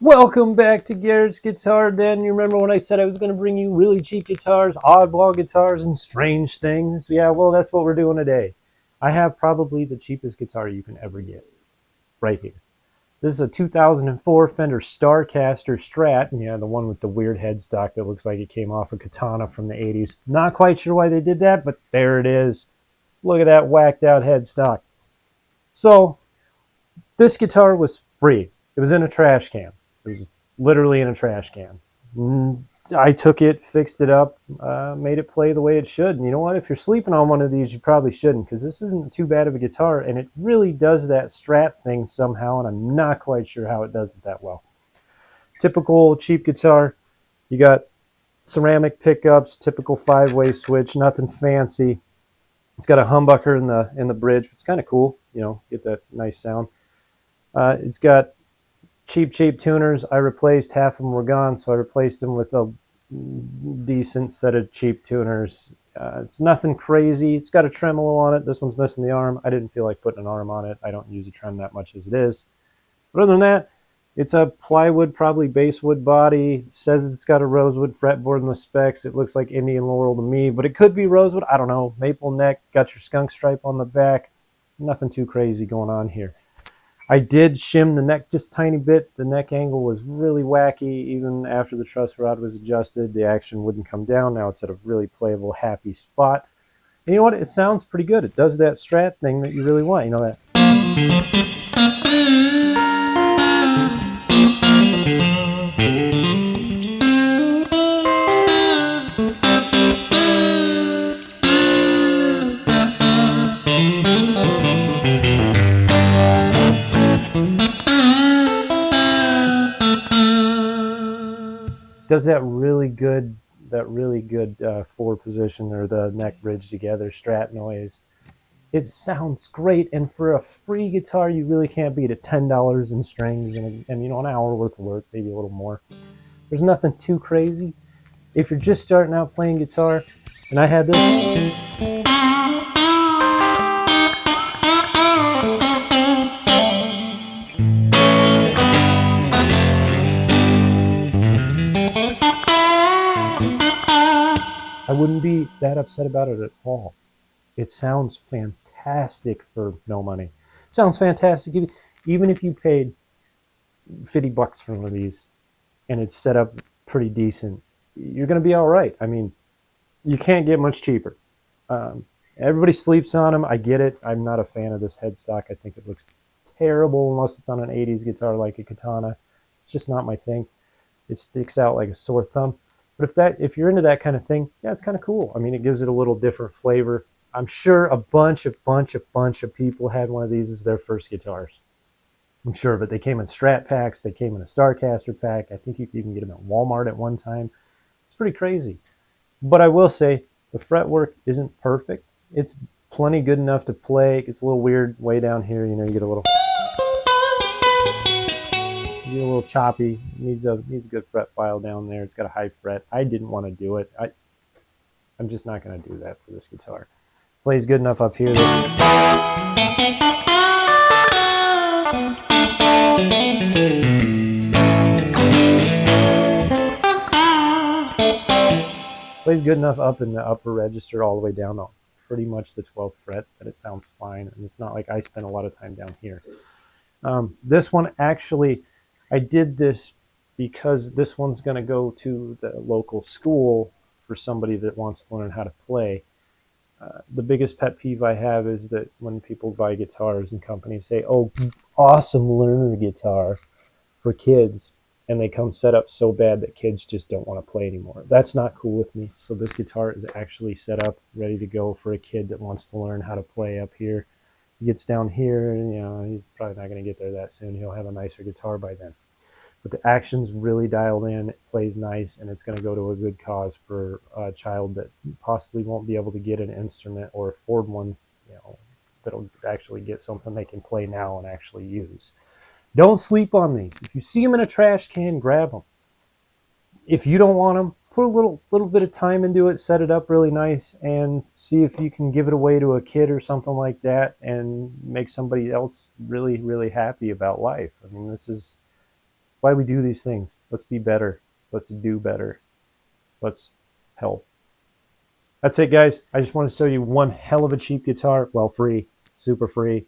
Welcome back to Garrett's Guitar Den. You remember when I said I was going to bring you really cheap guitars, oddball guitars, and strange things? Yeah, well, that's what we're doing today. I have probably the cheapest guitar you can ever get right here. This is a 2004 Fender Starcaster Strat. Yeah, the one with the weird headstock that looks like it came off a katana from the 80s. Not quite sure why they did that, but there it is. Look at that whacked out headstock. So, this guitar was free. It was in a trash can. It was literally in a trash can. I took it, fixed it up, made it play the way it should. And you know what? If you're sleeping on one of these, you probably shouldn't, because this isn't too bad of a guitar, and it really does that Strat thing somehow, and I'm not quite sure how it does it that well. Typical cheap guitar. You got ceramic pickups, typical 5-way switch, nothing fancy. It's got a humbucker in the bridge, which is kind of cool. You know, get that nice sound. It's got cheap tuners. I replaced half of them were gone, so I replaced them with a decent set of cheap tuners. It's nothing crazy. It's got a tremolo on it. This one's missing the arm. I didn't feel like putting an arm on it. I don't use a trem that much as it is. But other than that, it's a plywood, probably basswood body. It says it's got a rosewood fretboard in the specs. It looks like Indian laurel to me, but it could be rosewood. I don't know. Maple neck, got your skunk stripe on the back. Nothing too crazy going on here. I did shim the neck just a tiny bit. The neck angle was really wacky. Even after the truss rod was adjusted, the action wouldn't come down. Now it's at a really playable, happy spot. And you know what? It sounds pretty good. It does that Strat thing that you really want. You know that. Does that really good 4-position or the neck bridge together Strat noise. It sounds great, and for a free guitar, you really can't beat it. $10 in strings and you know, an hour worth of work, maybe a little more. There's nothing too crazy. If you're just starting out playing guitar, and I had this. I wouldn't be that upset about it at all. It sounds fantastic for no money. It sounds fantastic even if you paid $50 for one of these and it's set up pretty decent. You're going to be all right. I mean, you can't get much cheaper. Everybody sleeps on them. I get it. I'm not a fan of this headstock. I think it looks terrible unless it's on an 80s guitar like a katana. It's just not my thing. It sticks out like a sore thumb. But if you're into that kind of thing, yeah, it's kind of cool. I mean, it gives it a little different flavor. I'm sure a bunch of people had one of these as their first guitars. I'm sure of it. They came in Strat packs. They came in a Starcaster pack. I think you could even get them at Walmart at one time. It's pretty crazy. But I will say the fretwork isn't perfect. It's plenty good enough to play. It gets a little weird way down here. You know, you get a little choppy. It needs a good fret file down there. It's got a high fret. I didn't want to do it. I'm just not going to do that for this guitar. Plays good enough up here. Plays good enough up in the upper register all the way down to pretty much the 12th fret that it sounds fine. And it's not like I spend a lot of time down here. This one actually, I did this because this one's going to go to the local school for somebody that wants to learn how to play. The biggest pet peeve I have is that when people buy guitars and companies say, oh, awesome learner guitar for kids, and they come set up so bad that kids just don't want to play anymore. That's not cool with me. So this guitar is actually set up, ready to go for a kid that wants to learn how to play up here. He gets down here, and you know, he's probably not going to get there that soon. He'll have a nicer guitar by then. But the action's really dialed in, it plays nice, and it's going to go to a good cause for a child that possibly won't be able to get an instrument or afford one, you know, that'll actually get something they can play now and actually use. Don't sleep on these. If you see them in a trash can, grab them. If you don't want them, put a little bit of time into it, set it up really nice, and see if you can give it away to a kid or something like that and make somebody else really, really happy about life. I mean, this is Why we do these things. Let's be better. Let's do better. Let's help. That's it, guys. I just want to show you one hell of a cheap guitar. Well, free, super free.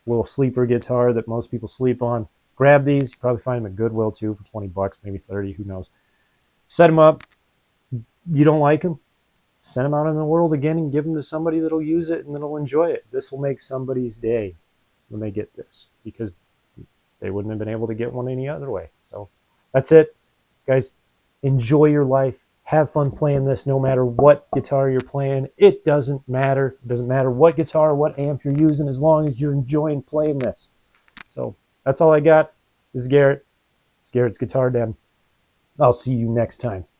Little sleeper guitar that most people sleep on. Grab these. You probably find them at Goodwill too for 20 bucks, maybe 30, who knows. Set them up. You don't like them? Send them out in the world again and give them to somebody that'll use it and that'll enjoy it. This will make somebody's day when they get this, because they wouldn't have been able to get one any other way. So that's it, guys. Enjoy your life. Have fun playing this no matter what guitar you're playing. It doesn't matter. It doesn't matter what guitar, what amp you're using, as long as you're enjoying playing this. So that's all I got. This is Garrett. It's Garrett's Guitar Den. I'll see you next time.